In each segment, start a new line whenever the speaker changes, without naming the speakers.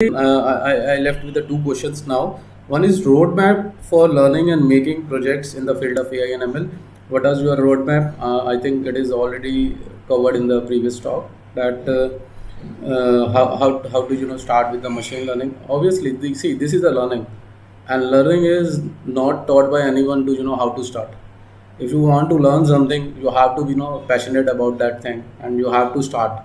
I left with the two questions now. One is roadmap for learning and making projects in the field of AI and ML. What is your roadmap? I think it is already covered in the previous talk. That how do you know start with the machine learning? Obviously, see, this is the learning, and learning is not taught by anyone to how to start. If you want to learn something, you have to be passionate about that thing, and you have to start.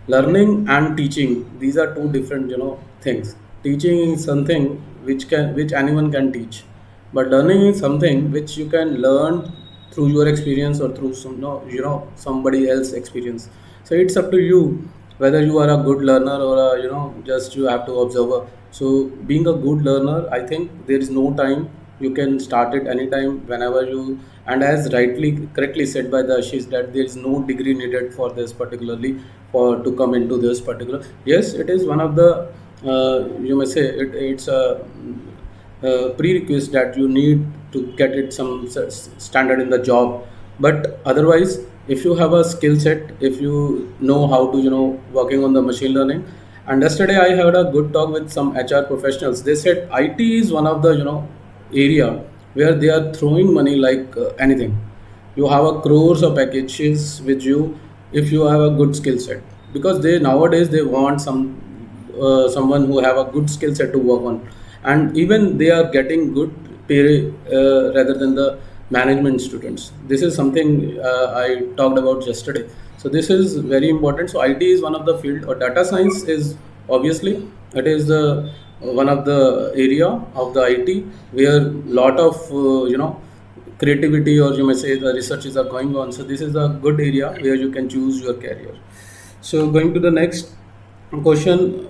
Learning and teaching, these are two different things. Teaching is something which anyone can teach, but learning is something which you can learn through your experience or through some somebody else experience. So it's up to you whether you are a good learner or just you have to observer. So being a good learner, I think there is no time. You can start it anytime whenever you. And as rightly correctly said by the Ashish, that there is no degree needed for this particularly, for to come into this particular. Yes, it is one of the you may say it's a prerequisite that you need to get it some standard in the job. But otherwise, if you have a skill set, if you know how to working on the machine learning. And yesterday I had a good talk with some HR professionals. They said IT is one of the area where they are throwing money like anything. You have a crores of packages with you if you have a good skill set, because they nowadays they want someone who have a good skill set to work on. And even they are getting good pay rather than the management students. This is something I talked about yesterday. So this is very important. So IT is one of the field, or data science is obviously, it is the one of the area of the IT where lot of creativity, or you may say the researches are going on. So this is a good area where you can choose your career. So going to the next question.